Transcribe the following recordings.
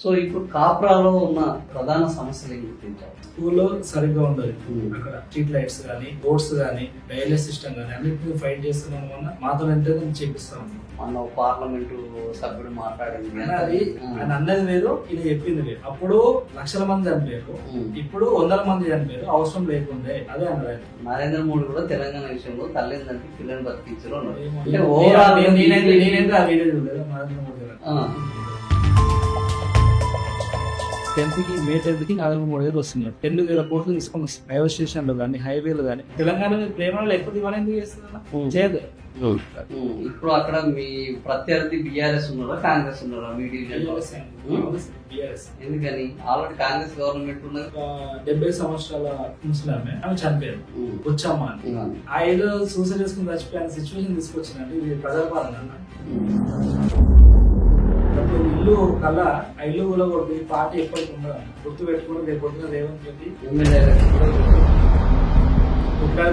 So ఇప్పుడు కాప్రాలో ఉన్న ప్రధాన సమస్యలు ఏం గుర్తించారు? స్కూల్లో సరిగ్గా ఉండదు. అక్కడ స్ట్రీట్ లైట్స్ కానీ, బోర్డ్స్ కానీ, రైల్వే సిస్టమ్ కానీ అన్నింటినీ ఫైట్ చేస్తున్నాం వల్ల మాతో ఎంతో చేపిస్తాం. మన పార్లమెంటు సభ్యుడు మాట్లాడింది కానీ అది ఆయన అన్నది వేరు, ఇది చెప్పింది వేరు. అప్పుడు లక్షల మంది చనిపోయారు, ఇప్పుడు 100 మంది చనిపోయారు, అవసరం లేకుండే. అదే అన్నారు. నరేంద్ర మోడీ కూడా తెలంగాణ విషయంలో తల్లిదండ్రులకి పిల్లల్ని బతికించారు అన్నారు. అంటే ఓవరాల్ నేనైతే ఆ వీడియో చూడలేదు నరేంద్ర మోడీ గారు. 10th కి మే 10th కి నరేంద్ర మోడీ గారు వస్తున్నారు. 10,000 కోట్లు తీసుకొని వస్తారు. రైల్వే స్టేషన్లు కానీ, హైవేలు కానీ. తెలంగాణ మీద ప్రేమ లేకపోతే ఇవన్నీ ఎందుకు చేస్తున్నా చేయదు. ఇప్పుడు అక్కడ మీ ప్రత్యర్థి బీఆర్ఎస్ ఉన్నారా, కాంగ్రెస్ ఉన్నారా మీ డివిజన్? ఎందుకని? ఆల్రెడీ కాంగ్రెస్ గవర్నమెంట్ ఉన్నది. 70 సంవత్సరాల ముస్లామే ఆమె చనిపోయారు, వచ్చామా అని. ఆ ఏదో సూసైడ్ చేసుకుని చచ్చిపోయిన సిచ్యువేషన్ తీసుకొచ్చిందండి. ఇది ప్రజాపాలన ఇల్లు కల్లా ఆ ఇల్లు కూడా కొడుతుంది. పార్టీ ఎప్పటికి ఉండదు, గుర్తు పెట్టుకుని రేపు పొద్దున రేవంత్ రెడ్డి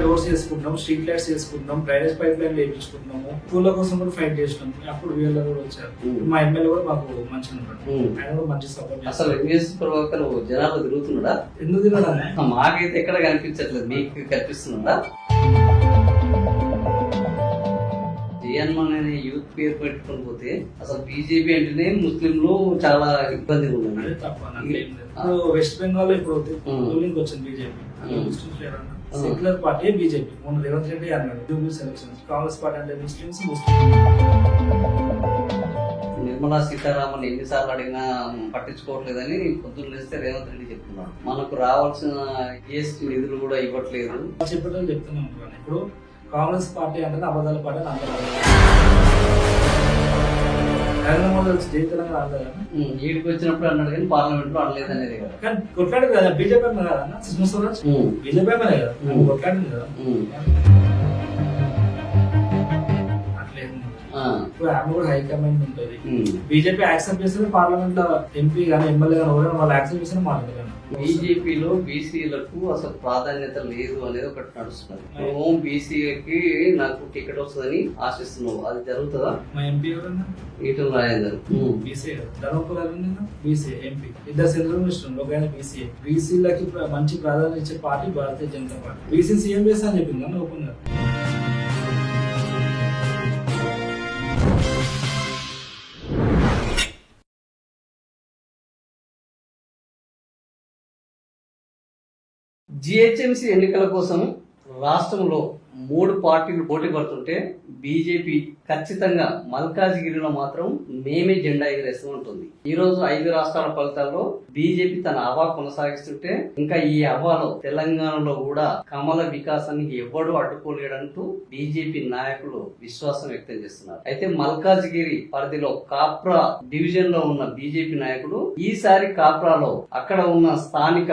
రోడ్స్ చేసుకుంటున్నాం, స్ట్రీట్ లైట్స్ చేసుకుంటున్నాం, డ్రైనేజ్ పైప్ లైన్ వేయించుకుంటున్నాము, స్కూళ్ళ కోసం కూడా ఫైట్ చేసినాం. అప్పుడు వీళ్ళు కూడా వచ్చారు. మా ఎమ్మెల్యే కూడా మాకు మంచిగా ఉన్నాడు, ఆయన కూడా మంచి సపోర్ట్. అసలు ఎంఎస్ ప్రభాకర్ జనాలు తిరుగుతున్నాడా? ఎందుకు తిరగడా? మాకైతే ఎక్కడ కనిపించట్లేదు, మీకు కనిపిస్తున్నాడా? జయన్మన్ అనే యూత్ పేరు పెట్టుకుని పోతే అసలు బీజేపీ అంటేనే ముస్లింలు చాలా ఇబ్బందిగా ఉన్నది. వెస్ట్ బెంగాల్ ఇప్పుడు రూలింగ్ వచ్చింది బీజేపీ. Secular party BJP. మొన్న రేవంత్ రెడ్డి అన్నాడు సెలక్షన్స్. కాంగ్రెస్ పార్టీ అంటే ముస్లిమ్స్. నిర్మలా సీతారామన్ ఎన్నిసార్లు అడిగినా పట్టించుకోవట్లేదని పొద్దున్న లేస్తే రేవంత్ రెడ్డి చెప్తున్నాడు. మనకు రావాల్సిన జీఎస్టీ నిధులు కూడా ఇవ్వట్లేదు చెప్పడం చెప్తున్నాం. ఇప్పుడు కాంగ్రెస్ పార్టీ అంటే అబద్ధాల పార్టీ అని అందరూ నరేంద్ర మోదీ వచ్చి జై తెలంగాణ అన్నారు. ఈడికి వచ్చినప్పుడు అన్నాడు కానీ పార్లమెంట్ లో అనలేదు అనేది కదా. కానీ కొట్లాడింది కదా బీజేపీ అన్న కదా, సుష్మా స్వరాజ్ బీజేపీ అనే కదా కొట్లాడింది కదా. ఇప్పుడు ఆమె కూడా హైకమాండ్ ఉంటుంది. బీజేపీ యాక్సెప్ట్ చేస్తే పార్లమెంట్ లో ఎంపీ కానీ ఎమ్మెల్యే కానీ ఎవరైనా వాళ్ళు యాక్సెప్ట్ చేస్తే మాట్లాడతారు. బీజేపీలో బీసీలకు అసలు ప్రాధాన్యత లేదు అనేది ఒకటి నడుస్తున్నది. నువ్వు బీసీకి నాకు టికెట్ వస్తుందని ఆశిస్తున్నావు, అది జరుగుతుందా? మా ఎంపీ ఎవరన్నా Etela Rajender BC, Dharmapura BC MP, ఇద్దరు సెంట్రల్ మినిస్టర్. ఒక ఆయన బీసీ. బీసీలకి మంచి ప్రాధాన్యత ఇచ్చే party Bharatiya Janata party. BC CM చేస్తా అని చెప్పింది కానీ ఓపెన్ గా. జిహెచ్ఎంసీ ఎన్నికల కోసం రాష్ట్రంలో 3 పార్టీలు పోటీ పడుతుంటే బీజేపీ ఖచ్చితంగా మల్కాజ్గిరిలో మాత్రం మేమే జెండా ఎగరేస్తూ ఉంటుంది. ఈ రోజు 5 రాష్ట్రాల ఫలితాల్లో బీజేపీ తన హవా కొనసాగిస్తుంటే ఇంకా ఈ హవాలో తెలంగాణలో కూడా కమల వికాసాన్ని ఎవడు అడ్డుకోలేడంటూ బీజేపీ నాయకులు విశ్వాసం వ్యక్తం చేస్తున్నారు. అయితే మల్కాజ్గిరి పరిధిలో కాప్రా డివిజన్ లో ఉన్న బీజేపీ నాయకులు ఈసారి కాప్రాలో అక్కడ ఉన్న స్థానిక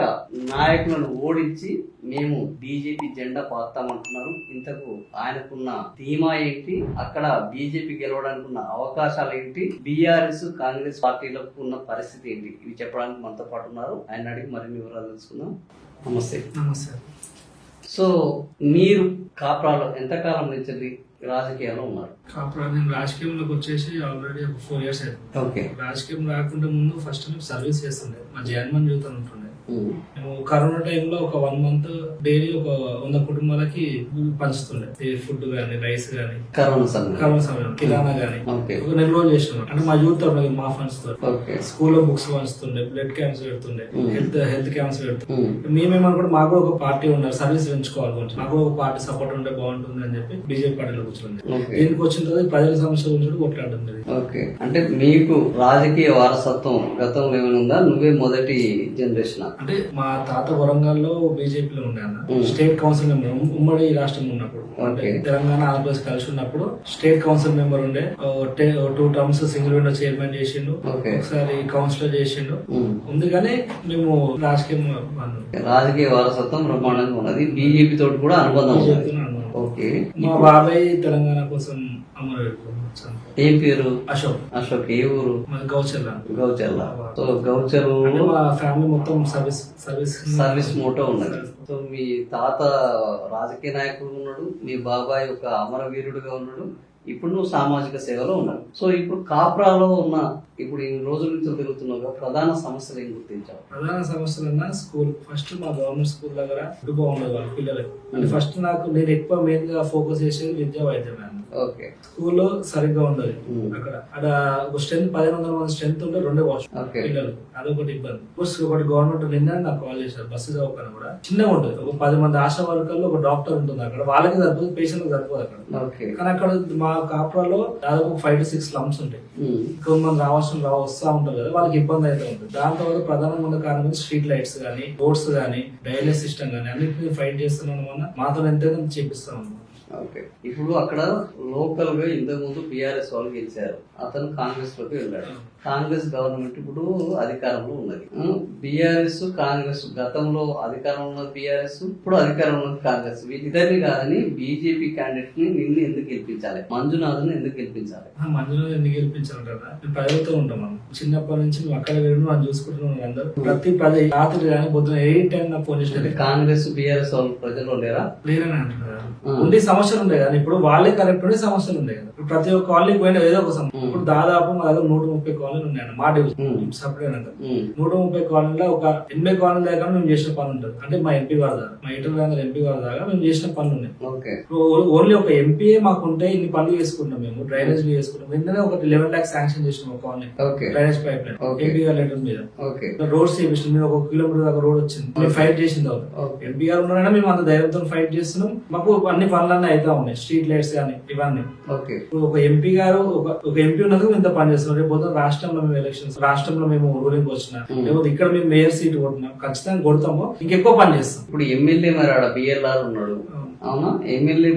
నాయకులను ఓడించి మేము బీజేపీ జెండా పాతామంటున్నారు. ఇంతకు ఆయనకున్న ధీమా ఏంటి, అక్కడ బీజేపీ గెలవడానికి ఉన్న అవకాశాలు ఏంటి, బీఆర్ఎస్ కాంగ్రెస్ పార్టీలకు ఉన్న పరిస్థితి ఏంటి, ఇవి చెప్పడానికి మనతో పాటు ఉన్నారు. ఆయన అడిగి మరిన్ని వివరాలు తెలుసుకుందాం. నమస్తే. నమస్తే. సో మీరు కాప్రాలో ఎంతకాలం నుంచి రాజకీయాల్లో ఉన్నారు? కాపురా నేను రాజకీయంలోకి వచ్చేసి ఆల్రెడీ ఒక 4 years అయింది. ఓకే. రాజకీయం రాకుండా ముందు ఫస్ట్ సర్వీస్ చేస్తుండే, మా జగన్మోహన్ జీవితం ఉంటుండే. మేము కరోనా టైంలో ఒక 1 month డైలీ ఒక 100 కుటుంబాలకి పంచుతుండే ఫుడ్ గానీ, రైస్ గానీ. కరోనా సమయం కిరాణా గానీ ఒక 4 రోజులు చేస్తున్నాం. అంటే మా యూత్ మా ఫండ్స్ తో స్కూల్లో బుక్స్ పంచుతుండే, బ్లడ్ క్యాంప్స్ పెడుతుండే, హెల్త్ క్యాంప్స్ పెడుతుండే. మేమేమనుకుంటే మాకు ఒక పార్టీ ఉన్నారు, సర్వీస్ పెంచుకోవాలి, కొంచెం మాకు ఒక పార్టీ సపోర్ట్ ఉంటే బాగుంటుంది అని చెప్పి బీజేపీ పార్టీలో కూర్చుంది. దీనికి వచ్చిన తర్వాత ప్రజల సమస్య గురించి కొట్లాడడం. ఓకే. అంటే మీకు రాజకీయ వారసత్వం గతంలో ఏమైనా ఉందా? నువ్వే మొదటి జనరేషన్? అంటే మా తాత వరంగల్లో బీజేపీలో ఉండే అన్న, స్టేట్ కౌన్సిల్ మెంబర్ ఉమ్మడి రాష్ట్రం ఉన్నప్పుడు. అంటే తెలంగాణ ఆంధ్రప్రదేశ్ కలిసి ఉన్నప్పుడు స్టేట్ కౌన్సిల్ మెంబర్ ఉండే. 2 terms సింగిల్ విండో చైర్మన్ చేసిండు, ఒకసారి కౌన్సిలర్ చేసిండు. ఉంది కానీ మేము రాజకీయ వారసత్వం బ్రహ్మాండంగా ఉన్నది. బీజేపీ తోటి కూడా అనుబంధం. ఓకే. మా బాబాయ్ తెలంగాణ కోసం అమరవీరుడు. ఏం పేరు? అశోక్. అశోక్. ఏ ఊరు? గౌచర్ల. సో గౌచర్ల మా ఫ్యామిలీ మొత్తం సర్వీస్ మోటో ఉన్నది. సో మీ తాత రాజకీయ నాయకుడు ఉన్నాడు, మీ బాబాయ్ ఒక అమరవీరుడుగా ఉన్నాడు, ఇప్పుడు నువ్వు సామాజిక సేవలో ఉన్నావు. సో ఇప్పుడు కాప్రాలో ఉన్న ఇప్పుడు ఈ రోజుల నుంచి తిరుగుతున్నావు ప్రధాన సమస్యలు ఏం గుర్తించావు? ప్రధాన సమస్యలు స్కూల్. ఫస్ట్ మా గవర్నమెంట్ స్కూల్ దగ్గర ఫుడ్ బాగుండదు వాళ్ళ పిల్లలకి. అంటే ఫస్ట్ నేను ఎక్కువ మెయిన్ గా ఫోకస్ చేసేది విద్యా వైద్యం. ఓకే. స్కూల్లో సరిగ్గా ఉండదు. అక్కడ ఒక స్ట్రెంత్ 1500 మంది స్ట్రెంత్ ఉంటే 2 వాష్ పిల్లలు, అదొకటి ఇబ్బంది. ఒకటి గవర్నమెంట్ నిన్న నాకు కాల్ చేశారు, బస్సు చౌకని కూడా చిన్నగా ఉంటుంది. ఒక 10 మంది ఆశా వర్కర్లు, ఒక డాక్టర్ ఉంటుంది అక్కడ. వాళ్ళకి సరిపోదు, పేషెంట్ సరిపోదు అక్కడ. కానీ అక్కడ మా కాపురాలో దాదాపు 5 to 6 స్లమ్స్ ఉంటాయి. ఎక్కువ మంది వస్తా ఉంటారు కదా, వాళ్ళకి ఇబ్బంది అయితే ఉంటుంది. దాంతో ప్రధానంగా ఉన్న కారణం స్ట్రీట్ లైట్స్ గానీ, రోడ్స్ గానీ, డైలెస్ సిస్టమ్ గానీ అన్నింటినీ ఫైట్ చేస్తున్నాం అన్న మాతో ఎంతైనా చేపిస్తాం. ఓకే. ఇప్పుడు అక్కడ లోకల్ గా ఇంతకు ముందు బీఆర్ఎస్ వాళ్ళు గెలిచారు, అతను కాంగ్రెస్ లోకి వెళ్ళాడు. కాంగ్రెస్ గవర్నమెంట్ ఇప్పుడు అధికారంలో ఉన్నది. బీఆర్ఎస్ కాంగ్రెస్ గతంలో అధికారంలో ఉన్నది బీఆర్ఎస్, ఇప్పుడు అధికారంలో ఉన్నది కాంగ్రెస్. ఇద్దరిని కాదని బీజేపీ క్యాండిడేట్ ని నిన్ను ఎందుకు గెలిపించాలి? మంజునాథ్ ఎందుకు గెలిపించాలి? మంజునాథ్ ఎందుకు గెలిపించాలి కదా, మేము ప్రజలతో ఉంటాం. మనం చిన్నప్పటి నుంచి మేము అక్కడ వెళ్ళి మనం చూసుకుంటున్నాం. అందరూ ప్రతి రాత్రి కానీ పొద్దున 8 time నాకు ఫోన్ చేసిన కాంగ్రెస్ బీఆర్ఎస్ వాళ్ళు ప్రజల్లో లేరని అంటున్నారు. ఉండే సమస్యలు ఉండే కదా, ఇప్పుడు వాళ్ళే కరెక్ట్ ఉండే సమస్యలు ఉండే కదా. ఇప్పుడు ప్రతి ఒక్క కాలనీకి పోయిన ఏదో ఒక సమస్య. ఇప్పుడు దాదాపు మా దగ్గర 130 కాలనీలు ఉన్నాయండి మా డివిజన్ సపరేట్ అంటారు. 130 కాలనీలో ఒక 80 కాలనీ దాకా మేము చేసిన పని ఉంటుంది. అంటే మా ఎంపీ గారి దాకా, మా ఇటల్ ఎంపీ గారి దాకా మేము చేసిన పనులు ఉన్నాయి. ఓన్లీ ఒక ఎంపీ మాకుంటే ఇన్ని పనులు చేసుకుంటాం. మేము డ్రైనేజ్ చేసుకుంటాం. వెంటనే ఒక 11 lakhs శాంక్షన్ చేసినాం ఒక colony drainage pipe line MP గారి లెటర్ మీద. రోడ్స్ చేపించిన మేము 1 kilometer దాకా రోడ్ వచ్చింది. మేము ఫైట్ చేసింది ఎంపీ గారు ఉన్నారైనా మేము అంత ధైర్యంతో ఫైట్ చేస్తున్నాం. మాకు అన్ని పనులన్నీ అయితే ఉన్నాయి, స్ట్రీట్ లైట్స్ కానీ ఇవన్నీ. ఒక ఎంపీ గారు ఒక ఎంపీ ఉన్నందుకు ఇంత పని చేస్తున్నాం. రేపు పొద్దున రాష్ట్రంలో మేము ఎలక్షన్స్, రాష్ట్రంలో మేము రూలింగ్ వచ్చినా, లేకపోతే ఇక్కడ మేము మేయర్ సీట్ కొట్టినాం, ఖచ్చితంగా కొడతాము, ఇంకెక్కువ పని చేస్తాం. ఇప్పుడు ఎమ్మెల్యే మరి ఆడ బిఎల్ఆర్ ఉన్నాడు, అవునా? ఎమ్మెల్యే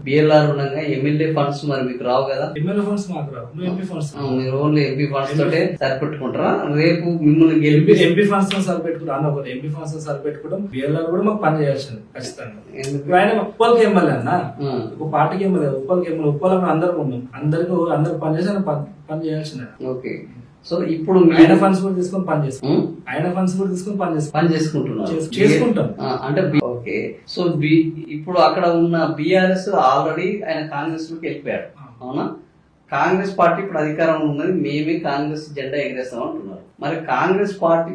బిఎల్ఆర్ ఉండగా ఎమ్మెల్యే ఫండ్స్ మరి మీకు రావు కదా? ఎమ్మెల్యే ఫండ్స్ మాకు రావు, ఎంపీ ఫండ్స్. మీరు ఓన్లీ ఎంపీ ఫండ్స్ తోటే సరిపెట్టుకుంటారా? రేపు మిమ్మల్ని గెలిపి ఎంపీ ఫండ్స్ తో సరిపెట్టుకుంటాం అన్న, ఒకటి ఎంపీ ఫండ్స్ తో సరిపెట్టుకుంటాం. బిఎల్ఆర్ కూడా మాకు పని చేయాల్సింది ఖచ్చితంగా. ఆయన ఉప్పల్కి ఎమ్మెల్యే అన్న, ఒక పార్టీకి ఎమ్మెల్యే, ఉప్పల్కి ఎమ్మెల్యే. ఉప్పల్ అందరూ ఉన్నాం, అందరు పని చేసి పని చేయాల్సిందే. ఓకే. సో ఇప్పుడు ఆయన ఫండ్స్ కూడా తీసుకొని పని చేస్తాం, ఆయన ఫండ్స్ కూడా తీసుకొని పని చేసుకుంటాం అంటే. ఓకే. సో ఇప్పుడు అక్కడ ఉన్న బీఆర్ఎస్ ఆల్రెడీ ఆయన కాంగ్రెస్ లోకి వెళ్ళిపోయాడు, అవునా? కాంగ్రెస్ పార్టీ ఇప్పుడు అధికారంలో ఉన్నది, మేమే కాంగ్రెస్ జెండా ఎగరేస్తాం అంటున్నారు. మరి కాంగ్రెస్ పార్టీ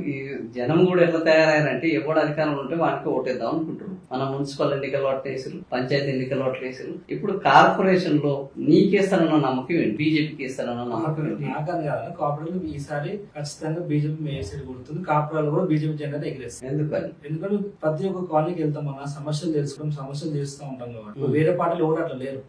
జనం కూడా ఎట్లా తయారయ్యారంటే ఎవడు అధికారంలో ఉంటే వానికి ఓటేద్దాం అనుకుంటున్నారు. మన మున్సిపల్ ఎన్నికలు ఓట్లేసారు, పంచాయతీ ఎన్నికలు ఓట్లేసారు. ఇప్పుడు కార్పొరేషన్ లో నీకేస్తానన్న నమ్మకం ఏంటి? బీజేపీకి ఇస్తానన్న నమ్మకం ఏంటి? నాకని కాదు, కాపురాలు ఈసారి ఖచ్చితంగా బీజేపీ మేయర్ కొడుతుంది. కాపురాలు కూడా బీజేపీ జెండా ఎగిరేస్తాం. ఎందుకంటే ప్రతి ఒక్క కాలనీకి వెళ్తాం, మన సమస్యలు తెలుసుకుంటాం, సమస్యలు చేస్తూ ఉంటాం కాబట్టి. వేరే పార్టీలు ఎవరు అట్లా లేరు.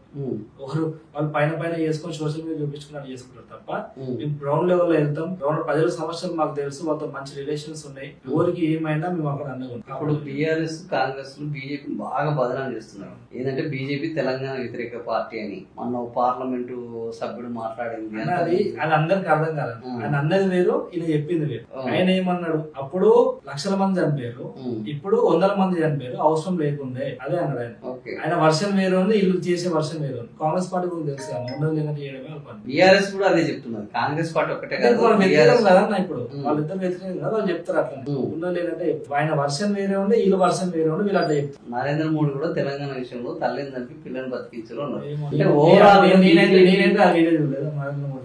ఒకరు వాళ్ళు పైన చేసుకొని సోషల్ మీడియా చూపించుకున్నట్టు చేసుకుంటారు తప్ప, మేము గ్రౌండ్ లెవెల్ లో వెళ్తాం. గ్రౌండ్ ప్రజల సమస్యలు మాకు తెలుసు, వాళ్ళతో మంచి రిలేషన్స్ ఉన్నాయి. ఎవరికి ఏమైనా మేము అక్కడ అన్నగా ఉంటాం. అప్పుడు బీఆర్ఎస్ కాంగ్రెస్ బీజేపీ బాగా బదనాలు చేస్తున్నారు. ఏంటంటే బీజేపీ తెలంగాణ వ్యతిరేక పార్టీ అని మన పార్లమెంటు సభ్యుడు మాట్లాడింది. అది అందరికి అర్థం కాదు. ఆయన అన్నది వేరు, ఈయన చెప్పింది వేరు. ఆయన ఏమన్నాడు, అప్పుడు 1,00,000 మంది చనిపోయారు, ఇప్పుడు 100 మంది చనిపోయారు, అవసరం లేకుండే అదే అన్నాడు ఆయన. ఆయన వర్షన్ వేరు ఉంది, ఇల్లు చేసే వర్షన్ వేరు ఉంది. కాంగ్రెస్ పార్టీ కూడా తెలుసు బీఆర్ఎస్ కూడా అదే చెప్తున్నారు. కాంగ్రెస్ పార్టీ ఒకటే కదా, ఇప్పుడు వాళ్ళిద్దరు వ్యతిరేకం కదా, వాళ్ళు చెప్తారు అట్లా. ఉన్నది లేదంటే ఆయన వర్షన్ వేరే ఉండే, వీళ్ళు వర్షన్ వేరే ఉండే, వీళ్ళు అట్లా చెప్తారు. నరేంద్ర మోడీ కూడా తెలంగాణ విషయంలో తల్లిని చంపి పిల్లల్ని బతికించారు అన్నారు. నేనైతే ఆ వీడియో చూడలేదు నరేంద్ర మోడీ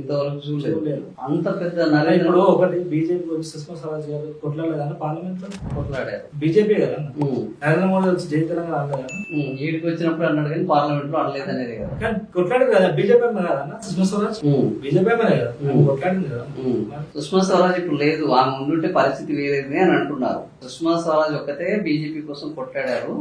ఇంతవరకు చూడలేదు. అంత పెద్ద ఇప్పుడు ఒకటి బీజేపీ వచ్చి సుష్మా స్వరాజ్ గారు కొట్లాడలేదన్న, పార్లమెంట్ లో కొట్లాడారు. బీజేపీ కదా నరేంద్ర మోడీ వచ్చి జై తెలంగాణ అనలేదు. ఈడికి వచ్చినప్పుడు అన్నాడు కానీ పార్లమెంట్ లో అనలేదు అనేది కదా. కానీ కొట్లాడదు కదా, బీజేపీ కదన్న సుష్మా స్వరాజ్, బీజేపీ కదా కొట్లాడింది కదా. సుష్మా స్వరాజ్ ఇప్పుడు లేదు, ఆమె ఉండుంటే పరిస్థితి వేరేది అని అంటున్నారు. సుష్మా స్వరాజ్ ఒక్కతే బీజేపీ కోసం కొట్లాడారు,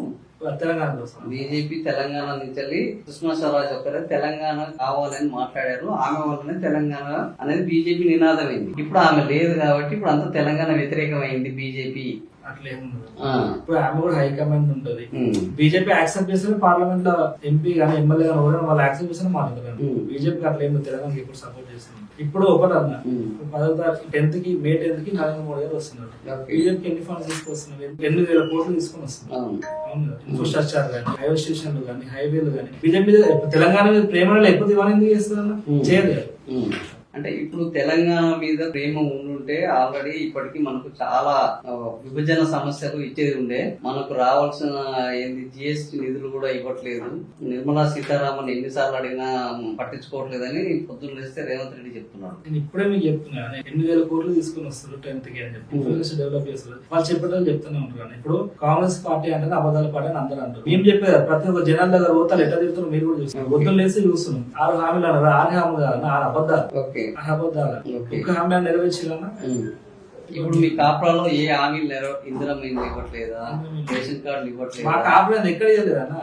తెలంగాణ కోసం. బీజేపీ తెలంగాణ నుంచి సుష్మా స్వరాజ్ ఒక్కరే తెలంగాణ కావాలని మాట్లాడారు. ఆమె వల్లనే తెలంగాణ అనేది బీజేపీ నినాదం అయింది. ఇప్పుడు ఆమె లేదు కాబట్టి ఇప్పుడు అంతా తెలంగాణ వ్యతిరేకమైంది బీజేపీ. ఇప్పుడు ఆమె కూడా హైకమాండ్ ఉంటది. బీజేపీ యాక్సెప్ట్ చేస్తే పార్లమెంట్ లో ఎంపీ గానీ ఎమ్మెల్యే గానీ ఎవరైనా వాళ్ళు యాక్సెప్ట్ చేస్తే మాట్లాడారు. బీజేపీకి అట్లా ఏమి తెలంగాణ ఇప్పుడు సపోర్ట్ చేస్తుంది. ఇప్పుడు ఒకటి అన్న 10వ తారీఖు 10th కి May 10th కి నరేంద్ర మోడీ గారు వస్తున్నారు. బీజేపీకి ఎన్ని ఫండ్స్ తీసుకొస్తున్నారు? 8,000 కోట్లు తీసుకొని వస్తున్నారు. అవును, ఇన్ఫ్రాస్ట్రక్చర్ కానీ, హైవే స్టేషన్లు కానీ, హైవేలు కానీ. బీజేపీ తెలంగాణ మీద ప్రేమ లేకపోతే ఇవన్నీ ఎందుకు చేస్తున్నారు? చేయదు. అంటే ఇప్పుడు తెలంగాణ మీద ప్రేమ ఉండి ఉంటే ఆల్రెడీ ఇప్పటికి మనకు చాలా విభజన సమస్యలు ఇచ్చేది ఉండే. మనకు రావాల్సిన ఏంది జిఎస్టీ నిధులు కూడా ఇవ్వట్లేదు. నిర్మలా సీతారామన్ ఎన్నిసార్లు అడిగినా పట్టించుకోవట్లేదని పొద్దున్న లేస్తే రేవంత్ రెడ్డి చెప్తున్నాడు. నేను ఇప్పుడే మీకు చెప్తున్నా 8,000 కోట్లు తీసుకుని వస్తారు 10th కి అని చెప్పి ఇన్ఫ్రాస్ట్రక్చర్ డెవలప్ చేస్తారు. వాళ్ళు చెప్పేటప్పుడు చెప్తూనే ఉంటారు. ఇప్పుడు కాంగ్రెస్ పార్టీ అంటే అబద్ధాల పార్టీ అని అందరూ అంటారు. మేము చెప్పేది ప్రతి ఒక్క జనాల దగ్గర పోతారు ఎట్లా తిరుగుతారు మీరు కూడా చూస్తున్నారు. పొద్దున్న లేసి చూస్తున్నాం 6 హామీలు అన్నారు. 6 హామీలు కాదు 6 అబద్ధాలు. 6 అబద్ధాలు. ఒక్క హామీ నెరవేర్చాలన్నా ఇప్పుడు మీ కాపురాలో ఏ హామీలు ఇందిరమ్మ ఇవ్వట్లేదా? రేషన్ కార్డులు ఇవ్వట్లేదు. మా కాపురం ఎక్కడ ఇవ్వలేదన్నా.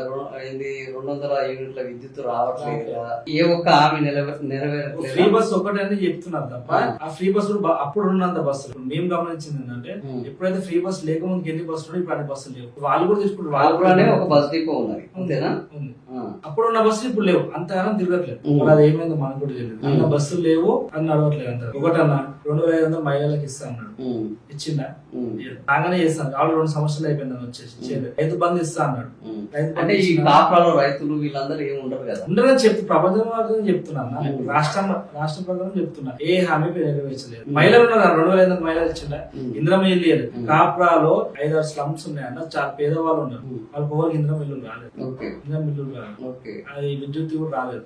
200 యూనిట్ల విద్యుత్ రావట్లేదు. ఏ ఒక్క హామీ నెరవేరట్లేదు. ఫ్రీ బస్ ఒకటి అని చెప్తున్నారు తప్ప ఆ ఫ్రీ బస్ అప్పుడు ఉన్నంత బస్సులు మేము గమనించింది ఏంటంటే ఎప్పుడైతే ఫ్రీ బస్ లేకముందుకు ఎన్ని బస్సులు ఇప్పుడు అన్ని బస్సులు లేవు. వాళ్ళు కూడా తీసుకుంటారు. వాళ్ళు కూడా ఒక బస్ డిపో ఉన్నది అంతేనా? అప్పుడు ఉన్న బస్సులు ఇప్పుడు లేవు. అంతగానం తిరగట్లేదు. అది ఏమైందో మనకు కూడా తెలియదు. అన్న బస్సులు లేవు అని నడవట్లేదు. అంత ఒకటన్నా 2,500 మహిళలకు ఇస్తా అన్నాడు. ఇచ్చిందా? బాగానే చేస్తాను. ఆల్రెడీ 2 సంవత్సరాలు అయిపోయిందని వచ్చేసి రైతు బంధు ఇస్తా అన్నాడు. అంటే ఈ కాపురాలో రైతులు వీళ్ళందరూ ఏమి ఉండరు కదా? ఉండరని చెప్తూ ప్రపంచం చెప్తున్నా. రాష్ట్ర ప్రకారం చెప్తున్నా. ఏ హామీ నెరవేర్చలేదు. మహిళలు ఉన్నారు 2,500 మహిళలు ఇచ్చిందా? ఇంద్రమ ఇల్లు లేదు. కాపురాలో 5-6 స్లమ్స్ ఉన్నాయన్న. చాలా పేదవాళ్ళు ఉన్నారు. వాళ్ళ పోవరికి ఇంద్రమ ఇల్లు రాలేదు. ఇంద్రమ ఇల్లు రాలేదు. అది విద్యుత్ కూడా రాలేదు.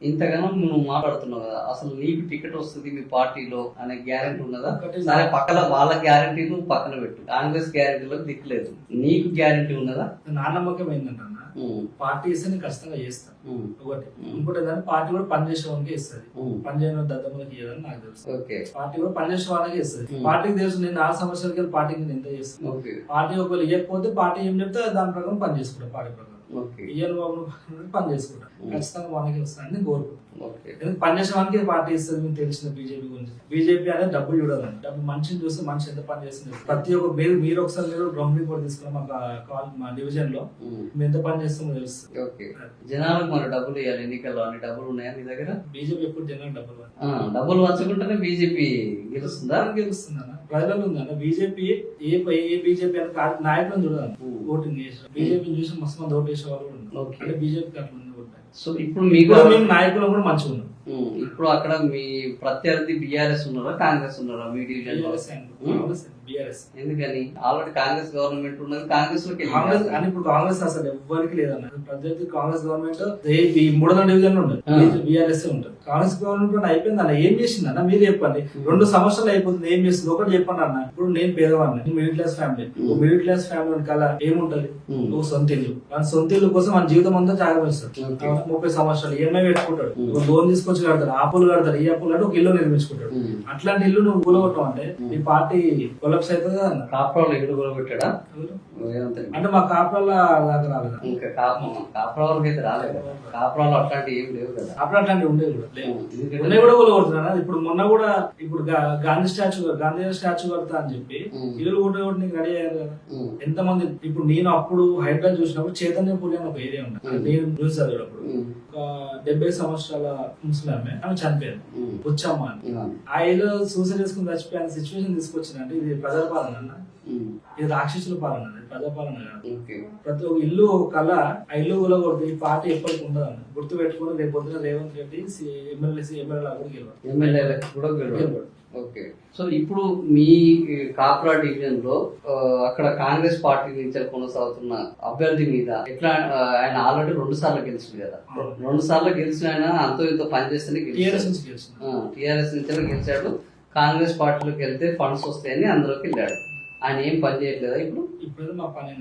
ఇంతగానో నువ్వు మాట్లాడుతున్నావు కదా, అసలు నీకు టికెట్ వస్తుంది మీ పార్టీలో అనే గ్యారెంటీ ఉన్నదా? సరే పక్కన వాళ్ళ గ్యారెంటీలు పక్కన పెట్టు. కాంగ్రెస్ గ్యారెంటీలకు దిక్కులేదు. నీకు గ్యారెంటీ ఉన్నదా? నా నమ్మకం ఏంటంటే పార్టీ ఇస్తే నేను ఖచ్చితంగా చేస్తాను. ఒకటి ఇంకోటి ఏంటంటే పార్టీ కూడా పనిచేసే వాళ్ళకి ఇస్తుంది. పనిచేయని దద్దమ్మలకి ఇవ్వదని నాకు తెలుసు. పార్టీ కూడా పనిచేసే వాళ్ళకి ఇస్తుంది. పార్టీకి తెలుసు నేను 4 సంవత్సరాలకి వెళ్ళి పార్టీకి నేను ఎంత చేస్తాను. పార్టీ ఒకవేళ ఇవ్వకపోతే పార్టీ ఏం చెప్తే దాని ప్రకారం పని చేసుకుంటాం. పార్టీ ప్రకారం ఇయ్యని బాబు పని చేసుకుంటాం. ఖచ్చితంగా మనకి వస్తానని కోరుకుంటాం. పనిచేసే వానికి పార్టీ ఇస్తుంది. మీకు తెలిసిన బీజేపీ గురించి. బీజేపీ అనేది డబ్బు చూడాలండి. డబ్బు మనిషిని చూస్తే మనిషి ఎంత పని చేస్తుంది. ప్రతి ఒక్క మీరు ఒకసారి మీరు గ్రౌండ్ రిపోర్ట్ తీసుకున్నాం మా డివిజన్ లో మేము ఎంత పని చేస్తామో తెలుస్తుంది. జనాలకు మరి డబ్బులు ఇవ్వాలి. ఎన్నికల్లో అన్ని డబ్బులు ఉన్నాయా మీ దగ్గర? బీజేపీ ఎప్పుడు జనాలకు డబ్బులు పంచుకుంటేనే బీజేపీ గెలుస్తుందా? గెలుస్తుందన్న. ప్రజలు ఉందన్న. బీజేపీ ఏ బీజేపీ అని నాయకులను చూడాలి. ఓటింగ్ చేసారు. బీజేపీని చూసి మస్తు మంది ఓటు వేసే వాళ్ళు ఉన్నారు. అంటే బీజేపీకి అట్లా ఉంది. సో ఇప్పుడు మీకు మేము నాయకులు కూడా మంచిగా ఉన్నాం. ఇప్పుడు అక్కడ మీ ప్రత్యర్థి బీఆర్ఎస్ ఉన్నారా కాంగ్రెస్ ఉన్నారా మీ డివిజన్? ఎందుకని? ఆల్రెడీ కాంగ్రెస్ గవర్నమెంట్ ఉన్నది. కాంగ్రెస్ లోకి అని ఇప్పుడు కాంగ్రెస్ అసలు ఎవ్వరికి లేదన్న. ప్రత్యర్థి కాంగ్రెస్ గవర్నమెంట్ ఈ 3వ డివిజన్ లో ఉండదు. బీఆర్ఎస్ ఉంటుంది. కాంగ్రెస్ గవర్నమెంట్ అయిపోయింది అన్న. ఏం చేసింది అన్న మీరు చెప్పండి. 2 సంవత్సరాలు అయిపోతుంది. ఏం చేస్తుంది ఒకటి చెప్పండి అన్న. ఇప్పుడు నేను పేదవాడిని. Middle class family. Middle class family కల ఏముంటది? నువ్వు సొంత ఇల్లు. మన సొంత ఇల్లు కోసం మన జీవితం అంతా త్యాగమిస్తాడు. 30 సంవత్సరాలు ఈఎంఐ పెట్టుకుంటాడు. లోన్ తీసుకొచ్చి కడతాడు. ఆ అప్పులు కడతాడు. ఈ అప్పులు అంటే ఒక ఇల్లు నిర్మించుకుంటాడు. అట్లాంటి ఇల్లు నువ్వు కూలగొట్టడం అంటే ఈ పార్టీ కొలాప్స్ అవుతుంది కదా అన్న. కాపురాలు ఎక్కడ కూలగొట్టాడా? అంటే మా కాపురాల దాకా రాలేదు. ఇంకా కాపురాలకు అయితే రాలేదు. కాపురాలు అట్లాంటివి ఏం లేవు కదా. కాపురా అట్లాంటివి ఉండేవి కూడా ఉన్నాయి కూడా కూలగొడుతున్నా. ఇప్పుడు మొన్న కూడా ఇప్పుడు గాంధీ స్టాచ్యూ కడతా అని చెప్పి ఇల్లు కూడా రెడీ అయ్యారు కదా. ఎంతమంది ఇప్పుడు నేను అప్పుడు హైదరాబాద్ చూసినప్పుడు చైతన్యపూరి అని ఒక ఏరియా ఉంది. నేను న్యూస్ చదివేటప్పుడు ఒక 70 సంవత్సరాల ముస్లిమే ఆమె చనిపోయారు. వచ్చామ్మా అని. ఆ ఇల్లు సూసైడ్ చేసుకుని చచ్చిపోయిన సిచ్యువేషన్ తీసుకొచ్చిందంటే ఇది ప్రజాపాలన అన్న. ఇది రాక్షసుల పాలన. ప్రజాపాలన కాదు. ప్రతి ఒక్క ఇల్లు ఒక కళ. ఆ ఇల్లు కూడా కొడుతుంది. ఈ పార్టీ ఎప్పటికి ఉండదు అన్న. గుర్తు పెట్టుకుని రేపు పొద్దున రేవంత్ రెడ్డి ఎమ్మెల్యే కూడా గెలవాలి. ఓకే. సో ఇప్పుడు మీ కాపురా డివిజన్ లో అక్కడ కాంగ్రెస్ పార్టీ నుంచి కొనసాగుతున్న అభ్యర్థి మీద ఎట్లా? ఆయన ఆల్రెడీ 2 సార్లు గెలిచింది కదా. 2 సార్లు గెలిచిన ఆయన అంతో ఇంతో పనిచేస్తేనే టీఆర్ఎస్ నుంచి గెలిచాడు. కాంగ్రెస్ పార్టీలోకి వెళ్తే ఫండ్స్ వస్తాయని అందులోకి వెళ్ళాడు. ఆయన ఏం పని చేయట్లేదా? ఇప్పుడు మా పని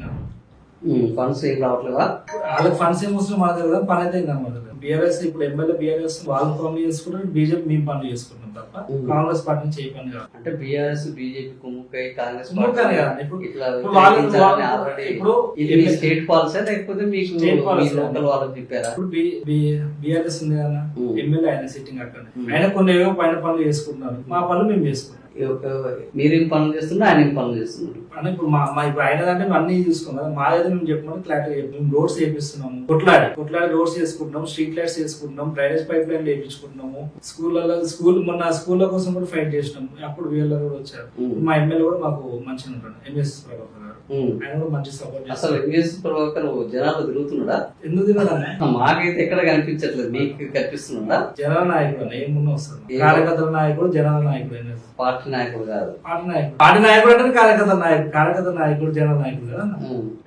ఫండ్స్ ఏం రావట్లేదా? వాళ్ళకి ఫండ్స్ ఏం వస్తున్నాయి మన దగ్గర. పని అయితే కనబడదు. బీఆర్ఎస్ ఇప్పుడు ఎమ్మెల్యే బీఆర్ఎస్ వాళ్ళు పనులు చేసుకుంటారు. బీజేపీ మేము పనులు చేసుకుంటాం తప్ప కాంగ్రెస్ పార్టీ నుంచి ఏ పని కాదు. అంటే బీఆర్ఎస్ బీజేపీ కుమ్ముకై కాంగ్రెస్ స్టేట్ పాలసీ లేకపోతే మీకు లోకల్ వాళ్ళకి చెప్పారా? ఇప్పుడు బీఆర్ఎస్ ఉంది కదా ఎమ్మెల్యే ఆయన సిట్టింగ్ అక్కడ. ఆయన కొన్ని ఏవో పైన పనులు చేసుకుంటున్నారు. మా పనులు మేము చేసుకుంటాం. మీరేం పనులు చేస్తున్నారు, ఆయన ఏం పనులు చేస్తున్నారు? అంటే ఇప్పుడు ఇప్పుడు అయినదంటే మేము అన్ని చూసుకోం కదా. మాదైతే మేము చెప్పినట్టు క్లారిటీ మేము రోడ్స్ వేపిస్తున్నాము, కొట్లాడి రోడ్స్ చేసుకుంటున్నాం, స్ట్రీట్ లైట్స్ చేసుకుంటున్నాం, డ్రైనేజ్ పైప్ లైన్ వేయించుకుంటున్నాము. మొన్న స్కూళ్ళ కోసం కూడా ఫైట్ చేసినాం. అప్పుడు వీళ్ళు కూడా వచ్చారు. మా ఎమ్మెల్యే కూడా మాకు మంచిగా ఉంటాడు, ఎంఎస్ ప్రభాకర్ గారు. ఆయన కూడా మంచి సపోర్ట్ చేస్తారు. అసలు ఎంఎస్ ప్రభాకర్ జనాలు తిరుగుతున్నాడా? ఎందుకు తినడా? మాకైతే ఎక్కడ కనిపించట్లేదు, మీకు కనిపిస్తున్నాడా? జనాల నాయకుడు ఏమున్నా వస్తారు, కార్యకర్తల నాయకుడు, జనాల నాయకుడు, పార్టీ నాయకుడు కాదు. పార్టీ నాయకుడు అంటే కార్యకర్తల నాయకుడు, జనాల నాయకుడు కదా.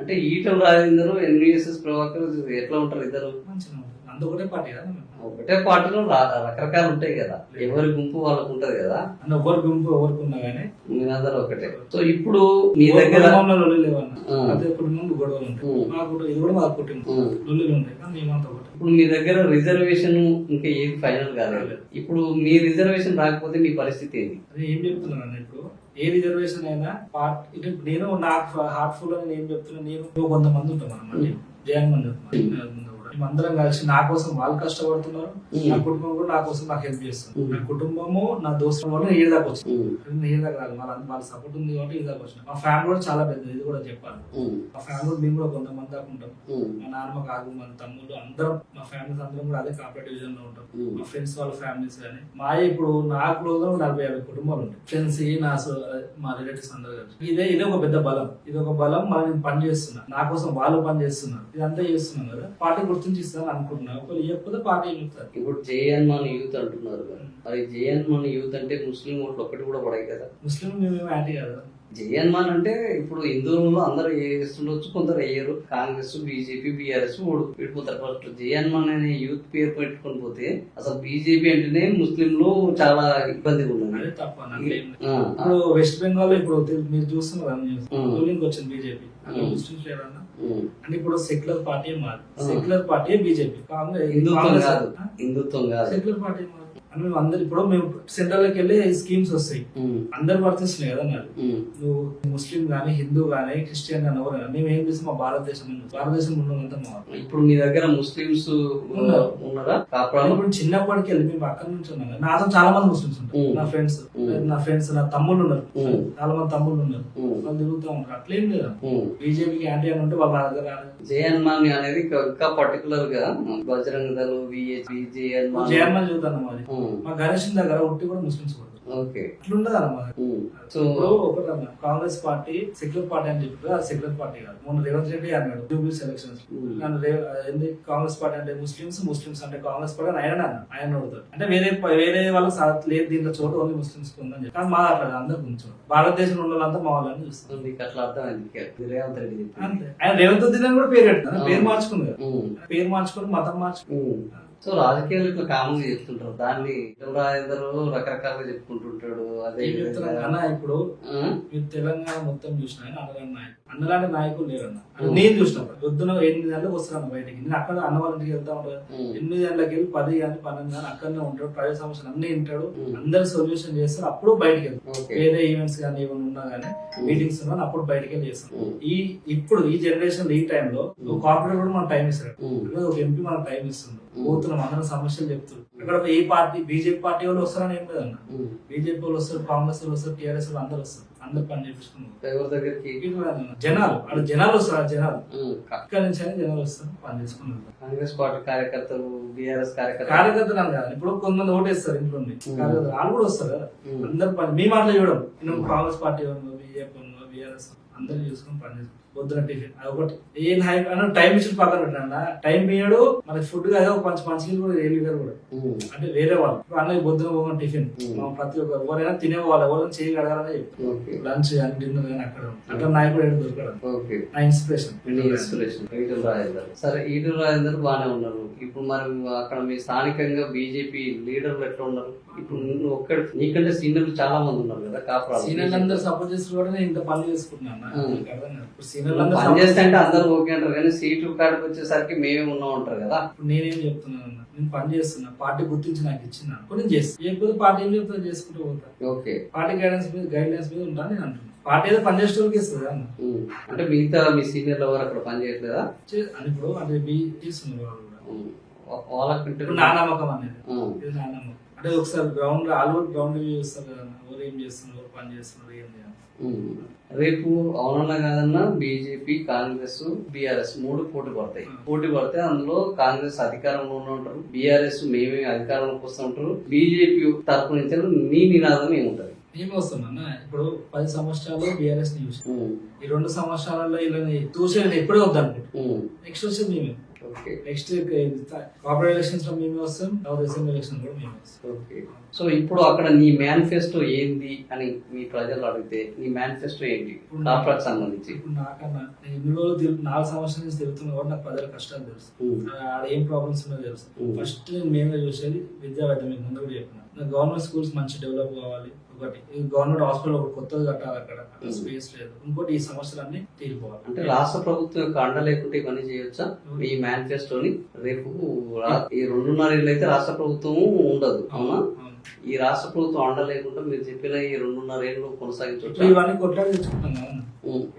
అంటే ఈటల రాజేందర్, ఎంఎస్ ప్రభాకర్ ఎట్లా ఉంటారు ఇద్దరు? మంచిగా ఉంటుంది. అంత ఒకటే పార్టీ కదా. ఒకటే పార్టీలో రకరకాలు ఉంటాయి కదా, ఎవరి గుంపు వాళ్ళకు ఉంటది కదా. అంటే ఎవరి గుంపు ఎవరికి ఉన్నా గానీ మీరందరూ ఒకటే. సో ఇప్పుడు మీ దగ్గర గొడవలు ఉంటాయి. మా కుటుంబం ఇది కూడా మా కుటుంబం, లొల్లులు ఉంటాయి కానీ మేమంతా ఒకటి. ఇప్పుడు మీ దగ్గర రిజర్వేషన్ ఇంకా ఏది ఫైనల్ కాలేదు. ఇప్పుడు మీ రిజర్వేషన్ రాకపోతే మీ పరిస్థితి ఏంటి? అదే ఏం చెప్తున్నాను, ఇప్పుడు ఏ రిజర్వేషన్ అయినా ఇటు నేను నాకు హార్ట్ఫుల్ అని నేను చెప్తున్నా. నేను కొంతమంది ఉంటాం అన్నమాట, జగన్ మంది అందరం కలిసి నా కోసం వాళ్ళు కష్టపడుతున్నారు, నా కుటుంబం కూడా నా కోసం నాకు హెల్ప్ చేస్తుంది. నా కుటుంబము నా దోస్తుల వల్ల ఏ దాకా వచ్చింది, ఏ దాకా రాదు. వాళ్ళ సపోర్ట్ ఉంది కాబట్టి ఈ దాకా వచ్చిన. మా ఫ్యామిలీ కూడా చాలా పెద్దది, ఇది కూడా చెప్పాలి. మా ఫ్యామిలీ మేము కూడా కొంతమంది దాకా ఉంటాం. మా నాన్నమ్మ కాదు, మన తమ్ముళ్ళు అందరం, మా ఫ్యామిలీస్ అందరం కూడా అదే కాపరేట్ డివిజన్ లో ఉంటాం. మా ఫ్రెండ్స్ వాళ్ళ ఫ్యామిలీస్ కానీ మా ఇప్పుడు నా క్లోజ్ లో 40-50 కుటుంబాలు ఉంటాయి. ఫ్రెండ్స్ మా రిలేటివ్స్ అందరూ కలిసి ఇదే ఒక పెద్ద బలం. ఇది ఒక బలం. మనం నేను పని చేస్తున్నా, నా కోసం వాళ్ళు పని చేస్తున్నారు, ఇదంతా చేస్తున్నాం కదా. పార్టీ గుర్తించిస్తాను అనుకుంటున్నా, ఒకవేళ ఇవ్వకపోతే పార్టీ చెప్తారు. ఇప్పుడు జేఎన్మాన్ యూత్ అంటున్నారు కదా, మరి జేఎన్మాన్ యూత్ అంటే ముస్లిం ఓట్లు ఒక్కటి కూడా పడాయి కదా. ముస్లిం మేము యాంటీ కదా. జేఎన్మాన్ అంటే ఇప్పుడు హిందువులు అందరూ వేస్తుండొచ్చు, కొందరు వేయరు. కాంగ్రెస్, బీజేపీ, బీఆర్ఎస్ విడిపోతారు. ఫస్ట్ జేఎన్మాన్ అనే యూత్ పేరు పెట్టుకొని పోతే అసలు బీజేపీ అంటేనే ముస్లింలు చాలా ఇబ్బందిగా ఉన్నది. ఇప్పుడు వెస్ట్ బెంగాల్ లో ఇప్పుడు మీరు చూస్తున్నారు రూలింగ్ వచ్చింది బీజేపీ, ముస్లింస్ లేదన్నా. అంటే ఇప్పుడు సెక్యులర్ పార్టీ మాది, సెక్యులర్ పార్టీ బీజేపీ, హిందుత్వం కాదు, సెక్యులర్ పార్టీ మాది. అంటే మేము అందరు ఇప్పుడు మేము సెంట్రల్ లోకి వెళ్ళి స్కీమ్స్ వస్తాయి, అందరు వర్తిస్తున్నాయి కదా. మరి నువ్వు ముస్లిం గానీ, హిందూ గానీ, క్రిస్టియన్ గానీ ఎవరు కానీ మేము ఏం చేస్తాం, మా భారతదేశం ఉన్నదంతా మా. ఇప్పుడు మీ దగ్గర ముస్లింస్ ఉన్నారా? ఇప్పుడు చిన్నప్పటికి వెళ్ళి మేము అక్కడి నుంచి ఉన్నాం కదా. నాతో చాలా మంది ముస్లింస్ ఉంటారు, నా ఫ్రెండ్స్ నా తమ్ముళ్ళు ఉన్నారు, చాలా మంది తమ్ముళ్ళు ఉన్నారు, వాళ్ళు తిరుగుతూ ఉంటారు. అట్లేం లేదా బీజేపీకి యాంటీ అని ఉంటే వాళ్ళ దగ్గర జేఎన్మాన్ అనేది ఇంకా పర్టికులర్ గా బజరంగ దళ, జేఎన్మాన్ చూద్దాం. మాది మా గణేష్ దగ్గర ఒట్టి కూడా ముస్లింస్ కూడా అట్లుండదు అన్నమాట. ఒకటన్నా కాంగ్రెస్ పార్టీ సెక్యులర్ పార్టీ అని చెప్పి, అది సెక్యులర్ పార్టీ కాదు. మొన్న రేవంత్ రెడ్డి అన్నాడు జూబ్లీస్ ఎలక్షన్స్, కాంగ్రెస్ పార్టీ అంటే ముస్లింస్ అంటే కాంగ్రెస్ పార్టీ ఆయన అడుగుతాడు. అంటే వేరే వాళ్ళకి లేదు దీంట్లో చోటు ఓన్లీ ముస్లింస్ ఉందని చెప్పి. కానీ మా అట్లా అందరు కొంచెం భారతదేశంలో ఉన్న వాళ్ళంతా మా వాళ్ళని చూస్తారు. అట్లా అర్థమైంది రేవంత్ రెడ్డి. ఆయన రేవంత్ రెడ్డి అని కూడా పేరు పెట్టిన పేరు మార్చుకుంది, పేరు మార్చుకుని మతం మార్చుకుని. సో రాజకీయాలు ఇట్లా కామన్ గా చెప్తుంటారు, దాన్ని రాజేందరు రకరకాలుగా చెప్పుకుంటుంటాడు. అదే అన్న ఇప్పుడు మీరు తెలంగాణ మొత్తం చూసిన అన్నలాంటి నాయకులు లేరన్న. నేను చూసినప్పుడు పొద్దున 8 గంటలకు వస్తాను బయటికి. నేను అక్కడ అన్న వాళ్ళ ఇంటికి వెళ్తా ఉంటాడు. 8 గంటలకు వెళ్ళి 10 కానీ 12 కానీ అక్కడనే ఉంటాడు. ప్రైవేట్ సమస్యలు అన్ని వింటాడు, అందరు సొల్యూషన్ చేస్తారు. అప్పుడు బయటికి వెళ్తాడు. వేరే ఈవెంట్స్ కానీ ఏమైనా ఉన్నా కానీ మీటింగ్స్ ఉన్నా అప్పుడు బయటికి వెళ్ళి చేస్తాడు. ఇప్పుడు ఈ జనరేషన్ ఈ టైంలో కార్పొరేట్ కూడా మనకు టైం ఇస్తాడు, ఒక ఎంపీ మనకు టైం ఇస్తుంది. పోతున్నాం అందరం సమస్యలు చెప్తారు. ఇక్కడ ఏ పార్టీ బీజేపీ పార్టీ వాళ్ళు వస్తారని ఏం లేదన్న. బీజేపీ వాళ్ళు వస్తారు, కాంగ్రెస్ వాళ్ళు వస్తారు, టీఆర్ఎస్ వాళ్ళు అందరు వస్తారు. అందరు పని చేపించుకున్నారు. జనాలు వస్తారు, జనాలు అక్కడి నుంచి జనాలు వస్తారు, పని చేసుకున్నారు. కాంగ్రెస్ పార్టీ కార్యకర్తలు, బీఆర్ఎస్ కార్యకర్తలు అని కాదు. ఇప్పుడు కొంతమంది ఓటేస్తారు ఇంట్లో కార్యకర్తలు, వాళ్ళు కూడా వస్తారు కదా. అందరు పని మీ మాటలు చూడడం. కాంగ్రెస్ పార్టీ బీజేపీ బీఆర్ఎస్ అందరు చూసుకుని పని చేసుకుంటారు. పొద్దున టిఫిన్ అదొకటి ఏ టైం ఇచ్చి పక్కన పెట్టినా టైం ఇయ్యడు మనకి ఫుడ్ కాదు. ఒక మంచి కూడా ఏ లీడర్ కూడా అంటే వేరే వాళ్ళు అన్నకి పొద్దున పోవడం టిఫిన్ ప్రతి ఒక్కరు ఎవరైనా తినేవాళ్ళు ఎవరైనా చేయి కడగాలని చెప్తారు. లంచ్ కానీ డిన్నర్ కానీ అక్కడ అట్లా నాయకుడు ఏడు దొరకడం నా ఇన్స్పిరేషన్. సరే ఈటల రాజేందర్ బాగానే ఉన్నారు. ఇప్పుడు మరి అక్కడ మీ స్థానికంగా బీజేపీ లీడర్లు ఎట్లా ఉన్నారు? ఇప్పుడు నువ్వు ఒక్కడి నీకంటే సీనియర్లు చాలా మంది ఉన్నారు కదా కాపురాలు. సీనియర్లు అందరూ సపోర్ట్ చేస్తూ కూడా నేను ఇంత పనులు చేసుకుంటున్నాను. పని చేస్తే అంటే అందరూ ఓకే అంటారు, కానీ సీటు కాడికి వచ్చేసరికి మేమే ఉన్నాం అంటారు కదా. నేనేం చెప్తున్నాను, నేను పని చేస్తున్నా, పార్టీ గుర్తించి నాకు ఇచ్చింది కొన్ని చేస్తాను. లేకపోతే పార్టీ ఏం చెప్తా చేసుకుంటూ పోతా. ఓకే పార్టీ గైడ్ లైన్స్ మీద ఉంటా నేను అంటున్నాను. పార్టీ ఏదో పని చేసేవాళ్ళకి ఇస్తుంది అన్న. అంటే మిగతా మీ సీనియర్లు ఎవరు అక్కడ పని చేయట్లేదా? ఇప్పుడు అంటే చేస్తున్నారు వాళ్ళు కూడా. వాళ్ళకి నా నమ్మకం అనేది నా నమ్మకం. అంటే అంటే ఒకసారి గ్రౌండ్ ఆల్అవుట్ గ్రౌండ్ చూస్తారు కదా, ఎవరు ఏం చేస్తున్నారు, ఎవరు పని చేస్తున్నారు, ఏం చేయాలి. రేపు అవునన్నా కాదన్నా బీజేపీ, కాంగ్రెస్, బీఆర్ఎస్ 3 పోటీ పడితే అందులో కాంగ్రెస్ అధికారంలో ఉంటారు, బీఆర్ఎస్ మేమే అధికారంలోకి వస్తుంటారు. బీజేపీ తరపు నుంచి నీ నినాదం ఏముంటది? ఏమి వస్తుందన్న, ఇప్పుడు 10 సంవత్సరాలు బీఆర్ఎస్ ని చూసి ఈ 2 సంవత్సరాలలో ఇలా చూసి ఎప్పుడే వద్దనుకుంటాం. నెక్స్ట్ వచ్చేది మేమే. నెక్స్ట్ కార్పొరేట్ ఎలక్షన్స్ లో మేమే వస్తాం, అసెంబ్లీ ఎలక్షన్ కూడా మేమే వస్తాం. సో ఇప్పుడు అక్కడ నీ మేనిఫెస్టో ఏంది అని మీ ప్రజలు అడిగితే నీ మేనిఫెస్టో ఏంటి కార్పొరేట్ సంబంధించి? ఇప్పుడు నాకన్నా నేను ఇన్ని రోజులు 4 సంవత్సరాల నుంచి తిరుగుతున్నా కూడా నాకు ప్రజల కష్టాలు తెలుసు, ఆడ ఏం ప్రాబ్లమ్స్ ఉన్నాయో తెలుసు. ఫస్ట్ నేను మేమే చూసేది విద్యా వైద్యం. మీకు ముందు కూడా చెప్పిన గవర్నమెంట్ స్కూల్స్ మంచి డెవలప్ కావాలి. ఒకటి గవర్నమెంట్ హాస్పిటల్ ఒకటి కొత్తగా కట్టాలి, అక్కడ స్పేస్ లేదు. ఇంకోటి ఈ సమస్యలన్నీ తీరిపోవాలి. అంటే రాష్ట్ర ప్రభుత్వం యొక్క అండ లేకుంటే ఇవన్నీ చేయొచ్చా? ఈ మేనిఫెస్టోని రేపు ఈ 2.5 ఏళ్ళు అయితే రాష్ట్ర ప్రభుత్వం ఉండదు, అవునా? ఈ రాష్ట్ర ప్రభుత్వం అండ లేకుండా మీరు చెప్పిన ఈ 2.5 ఏళ్ళు కొనసాగించవచ్చు. ఇవన్నీ కొట్లాడి తెచ్చుకుంటాం కదా.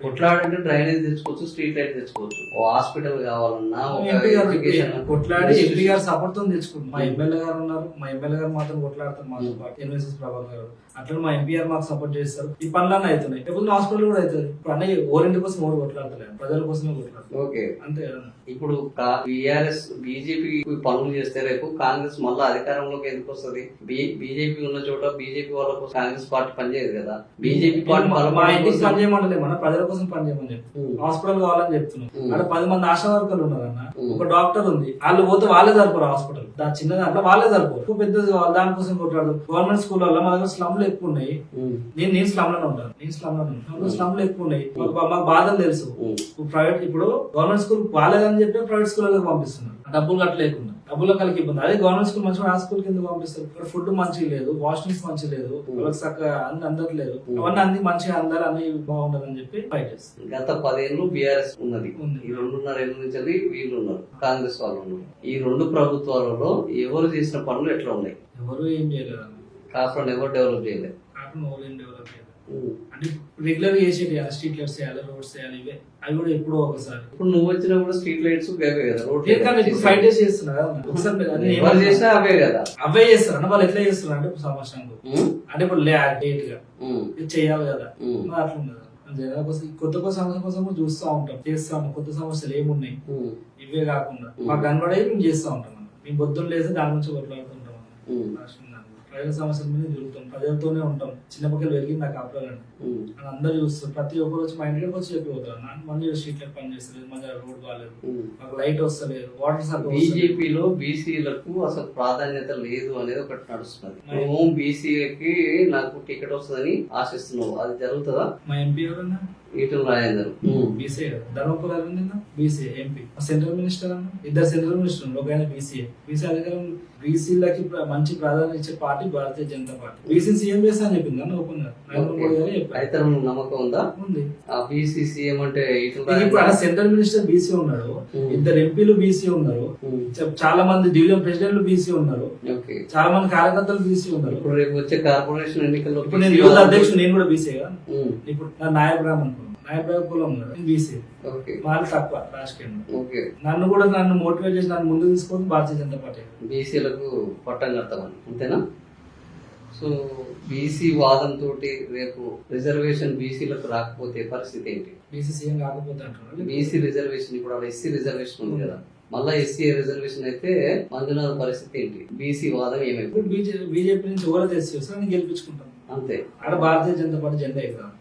కొట్లాడంటే డ్రైనేజ్ తెచ్చుకోవచ్చు, స్ట్రీట్ లైట్ తెచ్చుకోవచ్చు, హాస్పిటల్ కావాలన్నా కొట్లాడి ఎంపీ గారు సపోర్ట్ తో తెచ్చుకుంటాం. మా ఎమ్మెల్యే గారు ఉన్నారు, మా ఎమ్మెల్యే గారు మాత్రం కొట్లాడతారు మాతో పాటు, ఎన్ఎస్ఎస్ ప్రభాకర్ గారు. అట్లా మా ఎంపీఆర్ మాకు సపోర్ట్ చేస్తారు. ఈ పనులన్నీ అవుతున్నాయి. లేకపోతే హాస్పిటల్ కూడా అవుతుంది. ఇప్పుడు అన్నీ ఓరింటి కోసం ఓడి కొట్లాడతలేదు, ప్రజల కోసమే కొట్లాడతారు. ఓకే, అంతే. ఇప్పుడు బీఆర్ఎస్ బీజేపీ పనులు చేస్తే రేపు కాంగ్రెస్ మళ్ళీ అధికారంలోకి ఎందుకు వస్తుంది? బీజేపీ ఉన్న చోట బీజేపీ వాళ్ళ కోసం కాంగ్రెస్ పార్టీ పనిచేయదు కదా. బీజేపీ పార్టీ మా ఇంటికి పని చేయమంటలే, మన ప్రజల కోసం పని చేయమని చెప్తాం. హాస్పిటల్ కావాలని చెప్తున్నాం. అక్కడ 10 మంది ఆశా వర్కర్లు ఉన్నారన్న, ఒక డాక్టర్ ఉంది. వాళ్ళు పోతే వాళ్ళే సరిపోరు హాస్పిటల్. చిన్న దాంట్లో వాళ్ళే సరిపోరు, పెద్దది దానికోసం కొట్లాడు. గవర్నమెంట్ స్కూల్ వల్ల మా దగ్గర స్లమ్లు ఎక్కువ ఉన్నాయి. నేను స్లమ్ లోనే ఉంటాను, స్లమ్లు ఎక్కువ ఉన్నాయి. మాకు బాధలు తెలుసు. ప్రైవేట్ ఇప్పుడు గవర్నమెంట్ స్కూల్ బాగాలేదని చెప్పి ప్రైవేట్ స్కూల్ పంపిస్తున్నారు, డబ్బులు కట్టలేకుండా. డబ్బులు కలిగి ఇబ్బంది. అదే గవర్నమెంట్ స్కూల్ మంచిగా ఆ స్కూల్ కింద పంపిస్తారు. ఇక్కడ ఫుడ్ మంచిగా లేదు, వాష్రూమ్స్ మంచిగా లేదు, వాళ్ళకి చక్కగా అందట్లేదు. అవన్నీ అన్ని మంచిగా అందాలి, అన్ని బాగుండదని చెప్పి ఫైట్ చేస్తారు. గత 10 ఏళ్ళు బీఆర్ఎస్ ఉన్నది, ఈ 2.5 ఏళ్ళ నుంచి వీళ్ళు ఉన్నారు, కాంగ్రెస్ వాళ్ళు ఉన్నారు. ఈ 2 ప్రభుత్వాలలో ఎవరు చేసిన పనులు ఎట్లా ఉన్నాయి? ఎవరు ఏం చేయలేదు. కాకుండా ఎవరు డెవలప్ చేయలేదు. ఏం డెవలప్ చేయలేదు అంటే రెగ్యులర్ చేసేది స్ట్రీట్ లైట్స్ వేయాలి, రోడ్స్ వేయాలి, ఇవే. అవి కూడా ఎప్పుడో ఒకసారి. ఇప్పుడు నువ్వు వచ్చినా కూడా స్ట్రీట్ లైట్స్ అవే కదా, రోడ్ 5 days చేస్తున్నారు కదా. ఒకసారి చేసినా అవే కదా, అవే చేస్తారు అంటే వాళ్ళు ఎట్లా చేస్తున్నారు అంటే సంవత్సరానికి అంటే ఇప్పుడు డేట్ గా ఇది చెయ్యాలి కదా, అట్లా ఉండదు. జనాల కోసం కొత్త సంవత్సరం కోసం చూస్తూ ఉంటాం, చేస్తాము. కొత్త సమస్యలు ఏమున్నాయి ఇవే కాకుండా మాకు కనబడే మేము చేస్తూ ఉంటాం. మేము పొద్దున్న లేసి దాని నుంచి కొట్లాడుతుంటాం. ప్రజల సమస్యల మీద తిరుగుతాం, ప్రజలతోనే ఉంటాం. చిన్న పక్కన పెరిగింది నాకు అప్రాలండి అని అందరూ చూస్తారు. ప్రతి ఒక్కరు వచ్చి మా ఇంటికి వచ్చి చెప్పిపోతారు, మంచిగా స్ట్రీట్ లైట్ పని చేస్తలేదు, మంచిగా రోడ్ బాగాలేదు, మాకు లైట్ వస్తలేదు, వాటర్ సర్వీస్. బీజేపీలో బీసీలకు అసలు ప్రాధాన్యత లేదు అనేది ఒకటి నడుస్తున్నది. బీసీకి నాకు టికెట్ వస్తుందని ఆశిస్తున్నావు, అది జరుగుతుందా? మా ఎంపీ ఎవరన్నా ఈటల రాజేందర్ బీసీ కదా, Dharmapura Arvind BC MP, central minister అన్న, 2 సెంట్రల్ మినిస్టర్, ఒక ఆయన బీసీ అధికారం. బీసీలకి మంచి ప్రాధాన్యత ఇచ్చే party Bharatiya Janata party. BC CM చేస్తా అని చెప్పింది అన్న ఓపెన్ గా, నరేంద్ర మోడీ గారు చెప్పారు. అయితే నమ్మకం ఉందా? ఉంది. ఆ బీసీ సీఎం అంటే ఇప్పుడు సెంట్రల్ మినిస్టర్ బీసీ ఉన్నాడు, 2 ఎంపీలు బీసీ ఉన్నారు, చాలా మంది డివిజన్ ప్రెసిడెంట్లు బీసీ ఉన్నారు, చాలా మంది కార్యకర్తలు బీసీ ఉన్నారు. ఇప్పుడు రేపు వచ్చే కార్పొరేషన్ ఎన్నికల్లో ఇప్పుడు నేను యువత అధ్యక్షుడు, నేను కూడా బీసీ కదా. ఇప్పుడు నా నాయబ్రాహ్మణ్ కులం బీసీ, వాళ్ళు తక్కువ రాజకీయంలో. నన్ను కూడా మోటివేట్ చేసి నన్ను ముందు తీసుకొని భారతీయ జనతా పార్టీ బీసీలకు పట్టం కడతామని, అంతేనా? సో బీసీ వాదంతో రేపు రిజర్వేషన్ బీసీలకు రాకపోతే పరిస్థితి ఏంటి? బీసీ సీఎం కాకపోతే అంటారు. బీసీ రిజర్వేషన్ ఇప్పుడు ఎస్సీ రిజర్వేషన్ ఉంది కదా, మళ్ళా ఎస్సీ రిజర్వేషన్ అయితే మంజునాథ్ పరిస్థితి ఏంటి? బీసీ వాదం ఏమైపోయింది? బీజేపీ నుంచి ఎవరో తెచ్చి గెలిపించుకుంటాం అంతే. ఆడ భారతీయ జనతా పార్టీ జెండా ఎగరాలి,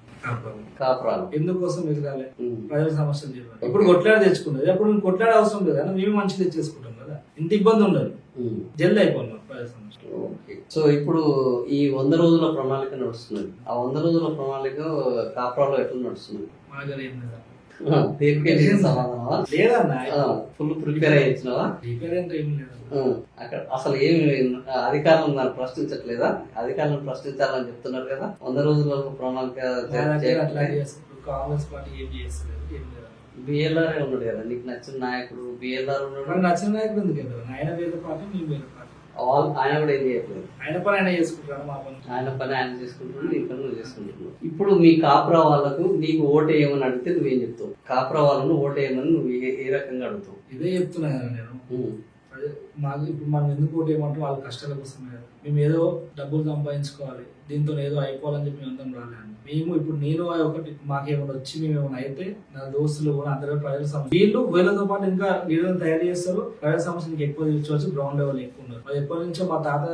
కాపురాలు ఎందుకోసం ఎగరాలి? ప్రజల సమస్యలు చేయాలి. ఇప్పుడు కొట్లాడి తెచ్చుకున్నది, అప్పుడు నేను కొట్లాడే అవసరం లేదు, మేము మంచి తెచ్చేసుకుంటాం కదా, ఇంత ఇబ్బంది ఉండదు, జల్ది అయిపోయింది ప్రజల సమస్యలు. సో ఇప్పుడు ఈ 100 రోజుల ప్రణాళిక నడుస్తున్నది, ఆ 100 రోజుల ప్రణాళిక కాపురాలో ఎట్లా నడుస్తున్నది? మా దగ్గర ఏం లేదా లేదన్నా, ఫుల్ ప్రిపేర్ అయ్యించినవా? ప్రిపేర్ అంటే ఏం లేదు అక్కడ అసలు ఏమి అధికారులను దాన్ని ప్రశ్నించట్లేదా? అధికారులను ప్రశ్నించాలని చెప్తున్నారు కదా. 100 రోజుల ప్రణాళిక కాంగ్రెస్ పార్టీ ఏం చేస్తలేదు. బిఎల్ఆర్ ఉన్నాడు కదా, నీకు నచ్చిన నాయకుడు బిఎల్ఆర్ ఉన్నాడు. నచ్చిన నాయకుడు ఎందుకు? ఆయన వేరే పార్టీ, మేము వేరే పార్టీ. ఆయన కూడా ఏం చేయట్లేదు, ఆయన పని ఆయన చేసుకుంటాడు, మా పని ఆయన పని ఆయన చేసుకుంటున్నాడు, నీ పని నువ్వు చేసుకుంటున్నావు. ఇప్పుడు మీ కాపురా వాళ్ళకు నీకు ఓటేయమని అడిగితే నువ్వేం చెప్తావు? కాపురా వాళ్ళను ఓటేయమని నువ్వు ఏ రకంగా అడుగుతావు? ఇదే చెప్తున్నా కదా నేను, అదే మాకు ఇప్పుడు మనం ఎందుకు ఓటు ఏమంటాం వాళ్ళ కష్టాల కోసమే కదా. మేము ఏదో డబ్బులు సంపాదించుకోవాలి, దీంతో ఏదో అయిపోవాలని చెప్పి మేము అందరం రాలేము. మేము ఇప్పుడు నేను ఒకటి మాకేమైనా వచ్చి మేము ఏమైనా అయితే నా దోస్తులు కూడా అందరూ ప్రజల సమస్య వీళ్ళు వీళ్ళతో పాటు ఇంకా లీడర్లు తయారు చేస్తారు. ప్రజల సమస్యలకు ఎక్కువ తీర్చవచ్చు, గ్రౌండ్ లెవెల్ ఎక్కువ ఉన్నారు. అది ఎప్పటి నుంచో మా తాత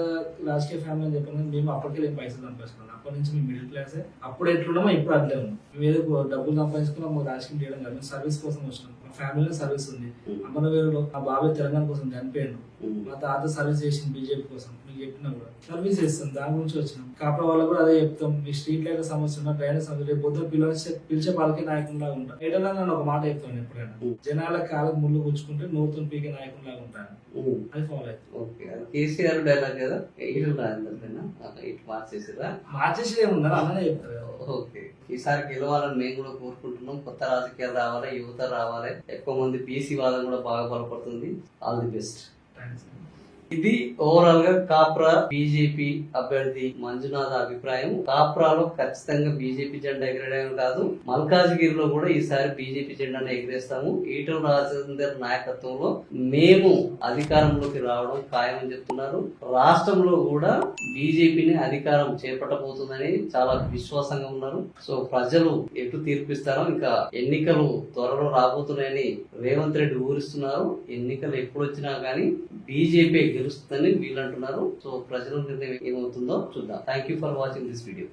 రాజకీయ ఫ్యామిలీ అని చెప్పిన మేము అప్పటికే పైసలు సంపాదించుకున్నాం. అప్పటి నుంచి మేము మిడిల్ క్లాసే. అప్పుడు ఎట్లున్నామో ఇప్పుడు అట్లే ఉన్నాం. మేము ఏదో డబ్బులు సంపాదించుకున్నాం, మాకు రాజకీయం చేయడం కాదు, మేము సర్వీస్ కోసం వచ్చినాం. మా ఫ్యామిలీలో సర్వీస్ ఉంది. అమ్మనవేరులో మా బాబాయ్ తెలంగాణ కోసం చనిపోయాడు, మా తాత సర్వీస్ చేసింది బీజేపీ కోసం. మీకు చెప్పినా కూడా సర్వీస్ చేస్తాం, దాని గురించి వచ్చినాం. కాపర వాళ్ళకు కూడా అదే చెప్తాం, మీ స్ట్రీట్ లైట్ సమస్య ఉన్నా, డ్రైనేజ్ సమస్య, రేపు పొద్దున పిలిచే వాళ్ళకి నాయకులాగా ఉంటాను. ఏదైనా నేను ఒక మాట చెప్తాను, ఎప్పుడైనా జనాల కాలం ముళ్ళు గుచ్చుకుంటే నూతన పీకే నాయకులాగా ఉంటాను. అది ఫాలో అవుతుంది. కేసీఆర్ డైలాగ్ కదా, ఇటు మార్చేసి ఏమున్నారు అన్ననే చెప్తారు. ఓకే, ఈసారి గెలవాలని మేము కూడా కోరుకుంటున్నాం. కొత్త రాజకీయాలు రావాలి, యువత రావాలి, ఎక్కువ మంది బీసీ వాదం కూడా బాగా బలపడుతుంది. All the best. ఇది ఓవరాల్ గా కాప్రా బీజేపీ అభ్యర్థి మంజునాథ్ అభిప్రాయం. కాప్రాలో ఖచ్చితంగా బీజేపీ జెండా ఎగరడం కాదు, మల్కాజ్గిరిలో కూడా ఈసారి బీజేపీ జెండాను ఎగరేస్తాము. ఈటల రాజేందర్ నాయకత్వంలో మేము అధికారంలోకి రావడం ఖాయమని చెప్తున్నారు. రాష్ట్రంలో కూడా బీజేపీని అధికారం చేపట్టబోతుందని చాలా విశ్వాసంగా ఉన్నారు. సో ప్రజలు ఎటు తీర్పిస్తారో, ఇంకా ఎన్నికలు త్వరలో రాబోతున్నాయని రేవంత్ రెడ్డి ఊరిస్తున్నారు. ఎన్నికలు ఎప్పుడు వచ్చినా కానీ బీజేపీ గెలుస్తుందని వీళ్ళు అంటున్నారు. సో ప్రజల నిర్ణయం ఏమవుతుందో చూద్దాం. Thank you for watching this video.